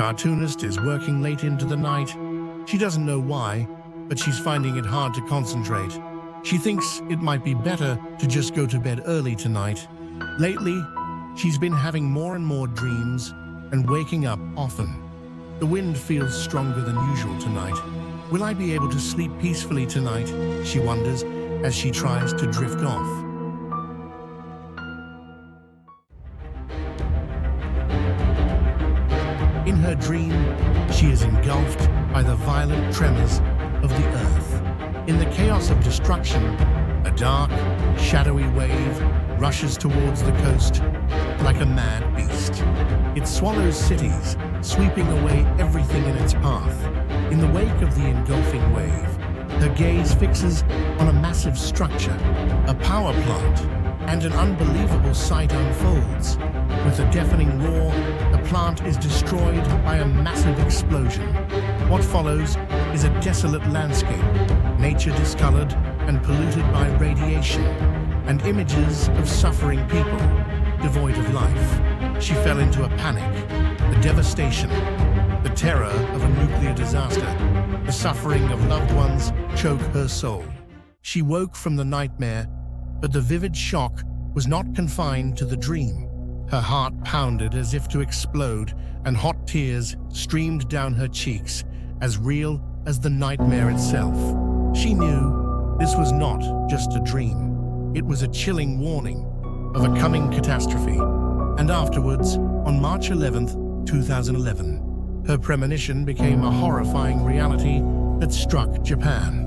cartoonist is working late into the night. She doesn't know why, but she's finding it hard to concentrate. She thinks it might be better to just go to bed early tonight. Lately, she's been having more and more dreams and waking up often. The wind feels stronger than usual tonight. Will I be able to sleep peacefully tonight? She wonders as she tries to drift off. In her dream, she is engulfed by the violent tremors of the earth. In the chaos of destruction, a dark, shadowy wave rushes towards the coast like a mad beast. It swallows cities, sweeping away everything in its path. In the wake of the engulfing wave, her gaze fixes on a massive structure, a power plant, and an unbelievable sight unfolds. With a deafening roar, the plant is destroyed by a massive explosion. What follows is a desolate landscape, nature discolored and polluted by radiation, and images of suffering people, devoid of life. She fell into a panic. The devastation, the terror of a nuclear disaster, the suffering of loved ones choke her soul. She woke from the nightmare, but the vivid shock was not confined to the dream. Her heart pounded as if to explode, and hot tears streamed down her cheeks, as real as the nightmare itself. She knew this was not just a dream. It was a chilling warning of a coming catastrophe. And afterwards, on March 11th, 2011, her premonition became a horrifying reality that struck Japan.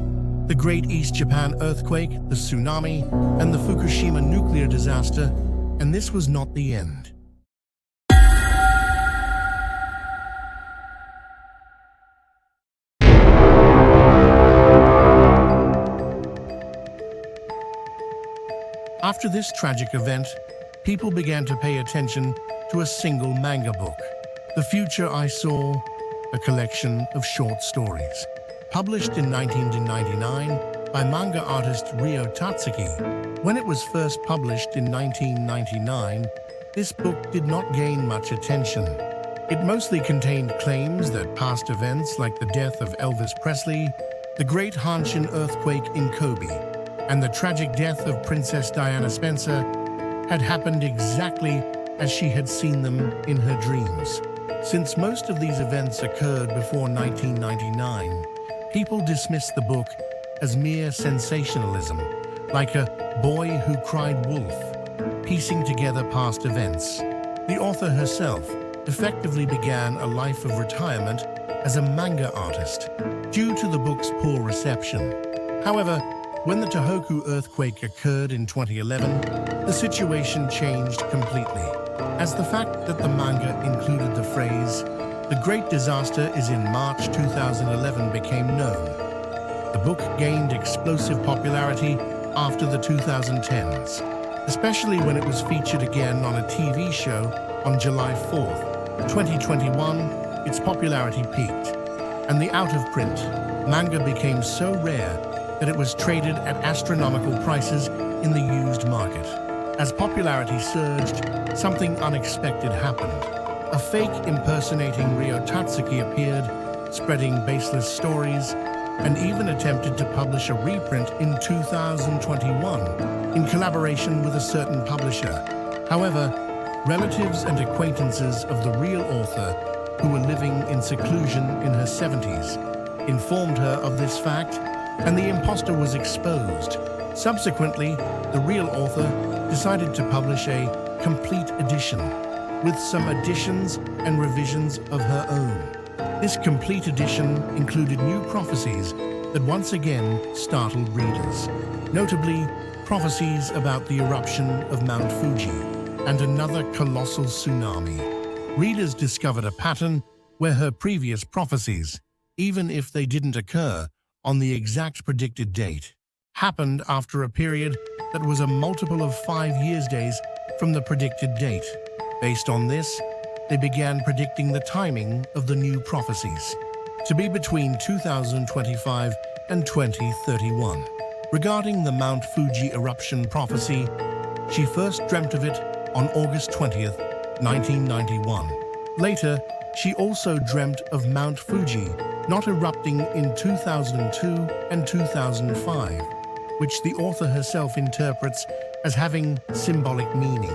The Great East Japan earthquake, the tsunami, and the Fukushima nuclear disaster. And this was not the end. After this tragic event, people began to pay attention to a single manga book. The Future I Saw, a collection of short stories. Published in 1999 by manga artist Ryo Tatsuki. When it was first published in 1999, this book did not gain much attention. It mostly contained claims that past events like the death of Elvis Presley, the Great Hanshin earthquake in Kobe, and the tragic death of Princess Diana Spencer had happened exactly as she had seen them in her dreams. Since most of these events occurred before 1999, people dismissed the book as mere sensationalism, like a boy who cried wolf, piecing together past events. The author herself effectively began a life of retirement as a manga artist due to the book's poor reception. However, when the Tohoku earthquake occurred in 2011, the situation changed completely, as the fact that the manga included the phrase, "The Great Disaster is in March 2011" became known. The book gained explosive popularity after the 2010s, especially when it was featured again on a TV show on July 4th, 2021. Its popularity peaked, and the out-of-print manga became so rare that it was traded at astronomical prices in the used market. As popularity surged, something unexpected happened. A fake impersonating Ryo Tatsuki appeared, spreading baseless stories, and even attempted to publish a reprint in 2021 in collaboration with a certain publisher. However, relatives and acquaintances of the real author, who were living in seclusion in her 70s, informed her of this fact, and the imposter was exposed. Subsequently, the real author decided to publish a complete edition, with some additions and revisions of her own. This complete edition included new prophecies that once again startled readers. Notably, prophecies about the eruption of Mount Fuji and another colossal tsunami. Readers discovered a pattern where her previous prophecies, even if they didn't occur on the exact predicted date, happened after a period that was a multiple of 5 years days from the predicted date. Based on this, they began predicting the timing of the new prophecies to be between 2025 and 2031. Regarding the Mount Fuji eruption prophecy, she first dreamt of it on August 20th, 1991. Later, She also dreamt of Mount Fuji not erupting in 2002 and 2005, which the author herself interprets as having symbolic meaning.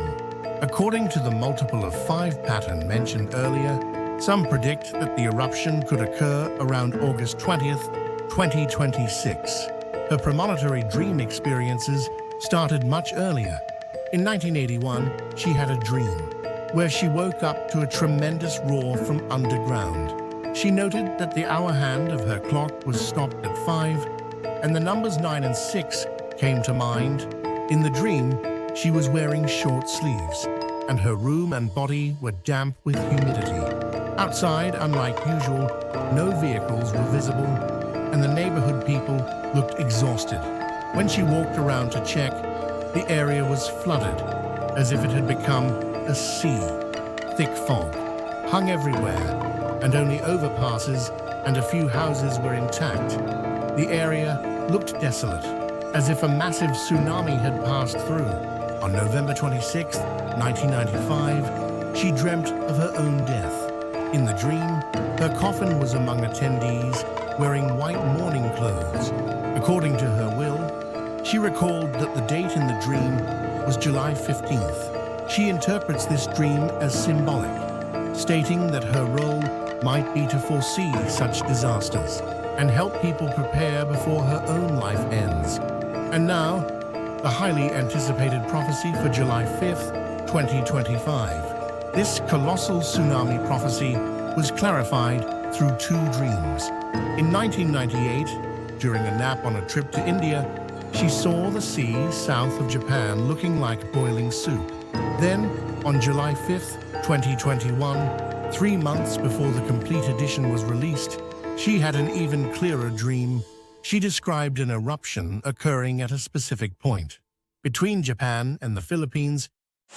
According to the multiple of 5 pattern mentioned earlier, some predict that the eruption could occur around August 20th, 2026. Her premonitory dream experiences started much earlier. In 1981, she had a dream where she woke up to a tremendous roar from underground. She noted that the hour hand of her clock was stopped at 5, and the numbers 9 and 6 came to mind. In the dream, she was wearing short sleeves, and her room and body were damp with humidity. Outside, unlike usual, no vehicles were visible, and the neighborhood people looked exhausted. When she walked around to check, the area was flooded, as if it had become a sea. Thick fog hung everywhere, and only overpasses and a few houses were intact. The area looked desolate, as if a massive tsunami had passed through. On November 26, 1995, she dreamt of her own death. In the dream, her coffin was among attendees wearing white mourning clothes. According to her will, she recalled that the date in the dream was July 15th. She interprets this dream as symbolic, stating that her role might be to foresee such disasters and help people prepare before her own life ends. And now, the highly anticipated prophecy for July 5th, 2025. This colossal tsunami prophecy was clarified through 2 dreams. In 1998, during a nap on a trip to India, she saw the sea south of Japan looking like boiling soup. Then, on July 5th, 2021, 3 months before the complete edition was released, she had an even clearer dream. She described an eruption occurring at a specific point between Japan and the Philippines,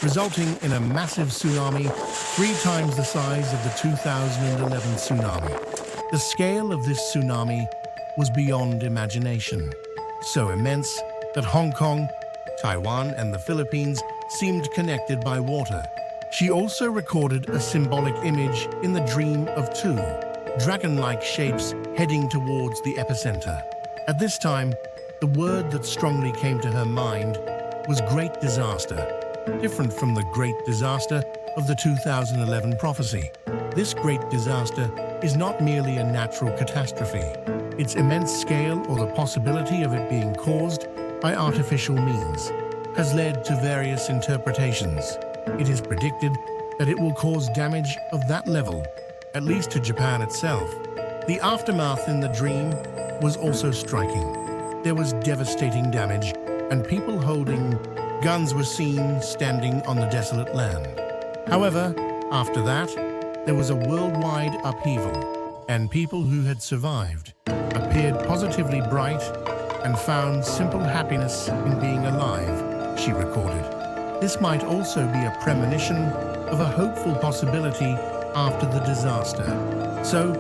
resulting in a massive tsunami 3 times the size of the 2011 tsunami. The scale of this tsunami was beyond imagination, so immense that Hong Kong, Taiwan, and the Philippines seemed connected by water. She also recorded a symbolic image in the dream of 2 dragon-like shapes heading towards the epicenter. At this time, the word that strongly came to her mind was great disaster, different from the great disaster of the 2011 prophecy. This great disaster is not merely a natural catastrophe. Its immense scale, or the possibility of it being caused by artificial means, has led to various interpretations. It is predicted that it will cause damage of that level, at least to Japan itself. The aftermath in the dream was also striking. There was devastating damage, and people holding guns were seen standing on the desolate land. However, after that, there was a worldwide upheaval, and people who had survived appeared positively bright and found simple happiness in being alive, she recorded. This might also be a premonition of a hopeful possibility after the disaster. So,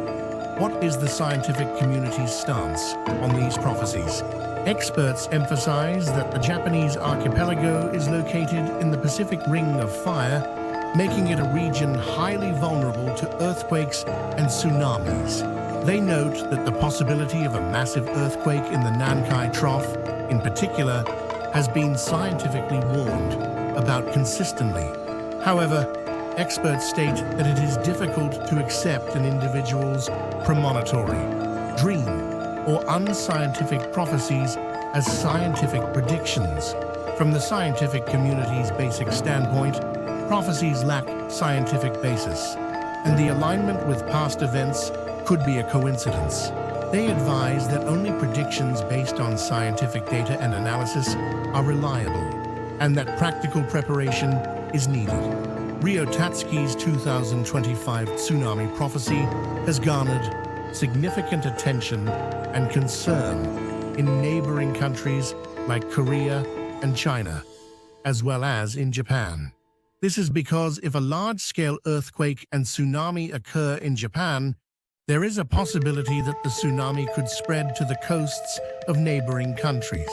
what is the scientific community's stance on these prophecies? Experts emphasize that the Japanese archipelago is located in the Pacific Ring of Fire, making it a region highly vulnerable to earthquakes and tsunamis. They note that the possibility of a massive earthquake in the Nankai Trough, in particular, has been scientifically warned about consistently. However, experts state that it is difficult to accept an individual's premonitory, dream, or unscientific prophecies as scientific predictions. From the scientific community's basic standpoint, prophecies lack scientific basis, and the alignment with past events could be a coincidence. They advise that only predictions based on scientific data and analysis are reliable, and that practical preparation is needed. Ryo Tatsuki's 2025 tsunami prophecy has garnered significant attention and concern in neighboring countries like Korea and China, as well as in Japan. This is because if a large-scale earthquake and tsunami occur in Japan, there is a possibility that the tsunami could spread to the coasts of neighboring countries,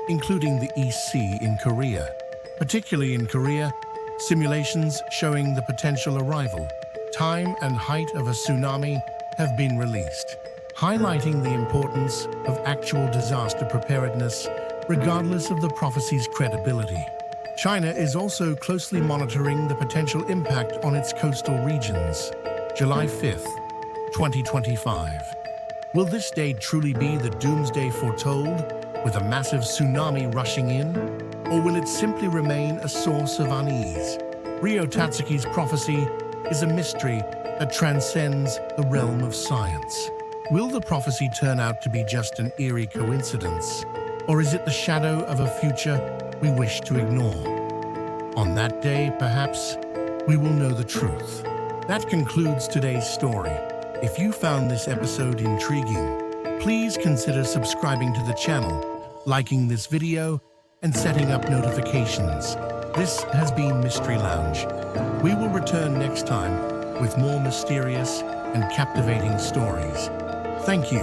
including the East Sea in Korea. Particularly in Korea, simulations showing the potential arrival time and height of a tsunami have been released, highlighting the importance of actual disaster preparedness regardless of the prophecy's credibility. China is also closely monitoring the potential impact on its coastal regions. July 5th, 2025. Will this day truly be the doomsday foretold, with a massive tsunami rushing in? Or will it simply remain a source of unease? Ryo Tatsuki's prophecy is a mystery that transcends the realm of science. Will the prophecy turn out to be just an eerie coincidence? Or is it the shadow of a future we wish to ignore? On that day, perhaps, we will know the truth. That concludes today's story. If you found this episode intriguing, please consider subscribing to the channel, liking this video, and setting up notifications. This has been Mystery Lounge. We will return next time with more mysterious and captivating stories. Thank you.